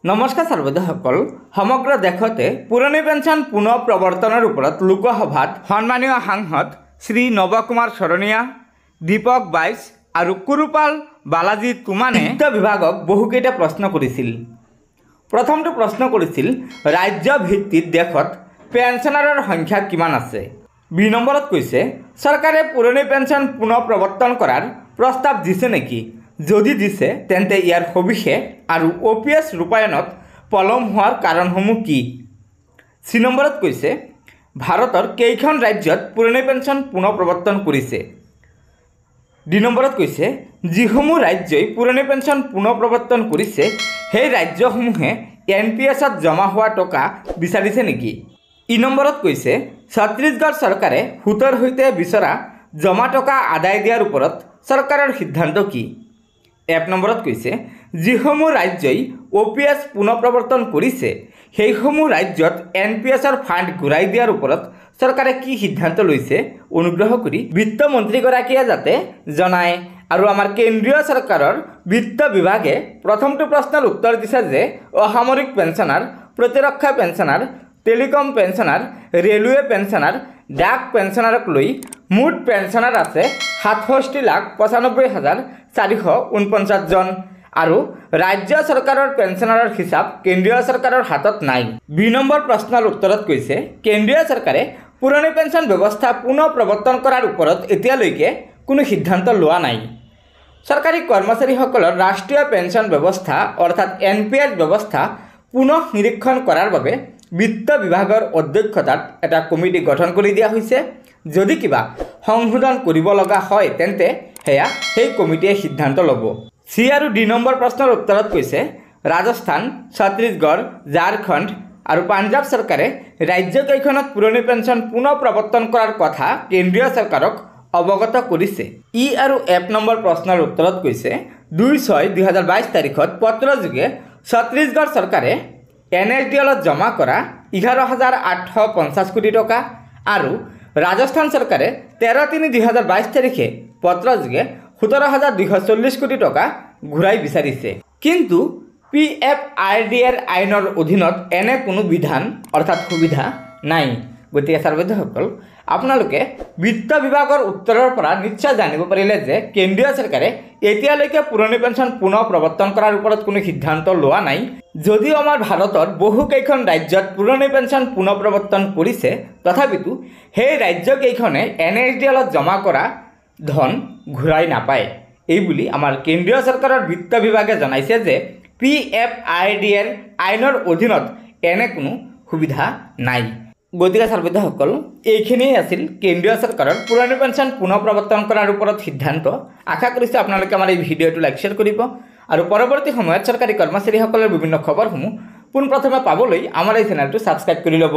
নমস্কাৰ সৰ্বদসকল সমগ্ৰ দেশতে পুৰণি পেঞ্চন পুনৰ প্ৰৱৰ্তনৰ ওপৰত লোকসভাত সন্মানীয় সাংসদ শ্ৰী নৱ কুমাৰ শৰণীয়া, দীপক বাইছ আৰু কুৰুপাল বালাজী তুমানে বিত্ত বিভাগক বহুকেইটা প্ৰশ্ন কৰিছিল। প্ৰথমটো প্ৰশ্ন কৰিছিল ৰাজ্য ভিত্তিত দেশত পেঞ্চনাৰৰ সংখ্যা কিমান আছে। ২ নম্বৰত কৈছে চৰকাৰে পুৰণি পেঞ্চন পুনৰ প্ৰৱৰ্তন কৰাৰ প্ৰস্তাৱ দিছে নেকি, যদি দিছে তেন্তে ইয়াৰ সবিশেষ আৰু OPS ৰূপায়ণত পলম হোৱাৰ কাৰণসমূহ কি। ৩ নম্বৰত কৈছে ভাৰতৰ কেইখন ৰাজ্যত পুৰণি পেঞ্চন পুনৰ প্ৰৱৰ্তন কৰিছে। ২ নম্বৰত কৈছে যিসমূহ ৰাজ্যই পুৰণি পেঞ্চন পুনৰ প্ৰৱৰ্তন কৰিছে সেই ৰাজ্যসমূহে NPSত জমা হোৱা টকা বিচাৰিছে নেকি। ই নম্বৰত কৈছে ছত্তীশগড় চৰকাৰে সুতৰ সৈতে বিচৰা জমা টকা আদায় দিয়াৰ ওপৰত চৰকাৰৰ সিদ্ধান্ত কি। ১ নম্বৰত কৈছে যিসমূহ ৰাজ্যই OPS পুনৰ প্ৰৱৰ্তন কৰিছে সেইসমূহ ৰাজ্যত NPSৰ ফাণ্ড ঘূৰাই দিয়াৰ ওপৰত চৰকাৰে কি সিদ্ধান্ত লৈছে অনুগ্ৰহ কৰি বিত্তমন্ত্ৰীগৰাকীয়ে যাতে জনায়। আৰু আমাৰ কেন্দ্ৰীয় চৰকাৰৰ বিত্ত বিভাগে প্ৰথমটো প্ৰশ্নৰ উত্তৰ দিছে যে অসামৰিক পেঞ্চনাৰ, প্ৰতিৰক্ষা pensioner, telecom pensioner, railway pensioner, ডাক পেঞ্চনাৰক লৈ মুঠ পেঞ্চনাৰ আছে ৬৭,৯৫,৪৪৯ জন আৰু ৰাজ্য চৰকাৰৰ পেঞ্চনাৰৰ হিচাপ কেন্দ্ৰীয় চৰকাৰৰ হাতত নাই। ২ নম্বৰ প্ৰশ্নৰ উত্তৰত কৈছে কেন্দ্ৰীয় চৰকাৰে পুৰণি পেঞ্চন ব্যৱস্থা পুনৰ প্ৰৱৰ্তন কৰাৰ ওপৰত এতিয়ালৈকে কোনো সিদ্ধান্ত লোৱা নাই। চৰকাৰী কৰ্মচাৰীসকলৰ ৰাষ্ট্ৰীয় পেঞ্চন ব্যৱস্থা অৰ্থাৎ NPS ব্যৱস্থা পুনৰ নিৰীক্ষণ কৰাৰ বাবে বিত্ত বিভাগৰ অধ্যক্ষতাত এটা কমিটি গঠন কৰি দিয়া হৈছে। যদি কিবা সংশোধন কৰিব লগা হয় তেন্তে সেয়া সেই কমিটিয়ে সিদ্ধান্ত ল'ব। চি আৰু ডি নম্বৰ প্ৰশ্নৰ উত্তৰত কৈছে ৰাজস্থান, ছত্তীশগড়, ঝাৰখণ্ড আৰু পাঞ্জাৱ চৰকাৰে ৰাজ্যকেইখনত পুৰণি পেঞ্চন পুনৰ প্ৰৱৰ্তন কৰাৰ কথা কেন্দ্ৰীয় চৰকাৰক অৱগত কৰিছে। ই আৰু F নম্বৰ প্ৰশ্নৰ উত্তৰত কৈছে ২/৬/২০২২ তাৰিখত পত্ৰযোগে ছত্তীশগড় চৰকাৰে NSDLত জমা কৰা ১১,৮৫০ কোটি টকা আৰু ৰাজস্থান চৰকাৰে ১৩/৩/২০২২ তাৰিখে পত্ৰযোগে ১৭,২৪০ কোটি টকা ঘূৰাই বিচাৰিছে। কিন্তু PFIDR আইনৰ অধীনত এনে কোনো বিধান অৰ্থাৎ সুবিধা নাই। গতিকে ছাত্ৰছাত্ৰীসকল আপোনালোকে বিত্ত বিভাগৰ উত্তৰৰ পৰা নিশ্চয় জানিব পাৰিলে যে কেন্দ্ৰীয় চৰকাৰে এতিয়ালৈকে পুৰণি পেঞ্চন পুনৰ প্ৰৱৰ্তন কৰাৰ ওপৰত কোনো সিদ্ধান্ত লোৱা নাই। যদিও আমাৰ ভাৰতৰ বহুকেইখন ৰাজ্যত পুৰণি পেঞ্চন পুনৰ প্ৰৱৰ্তন কৰিছে তথাপিতো সেই ৰাজ্যকেইখনে NSDLত জমা কৰা ধন ঘূৰাই নাপায়। এইবুলি আমাৰ কেন্দ্ৰীয় চৰকাৰৰ বিত্ত বিভাগে জনাইছে যে PFIDR আইনৰ অধীনত এনে কোনো সুবিধা নাই। গতিকে ছাত্ৰছাত্ৰীসকল এইখিনিয়ে আছিল কেন্দ্ৰীয় চৰকাৰৰ পুৰণি পেঞ্চন পুনৰ প্ৰৱৰ্তন কৰাৰ ওপৰত সিদ্ধান্ত। আশা কৰিছোঁ আপোনালোকে আমাৰ এই ভিডিঅ'টো লাইক শ্বেয়াৰ কৰিব আৰু পৰৱৰ্তী সময়ত চৰকাৰী কৰ্মচাৰীসকলৰ বিভিন্ন খবৰসমূহ পোনপ্ৰথমে পাবলৈ আমাৰ এই চেনেলটো ছাবস্ক্ৰাইব কৰি ল'ব।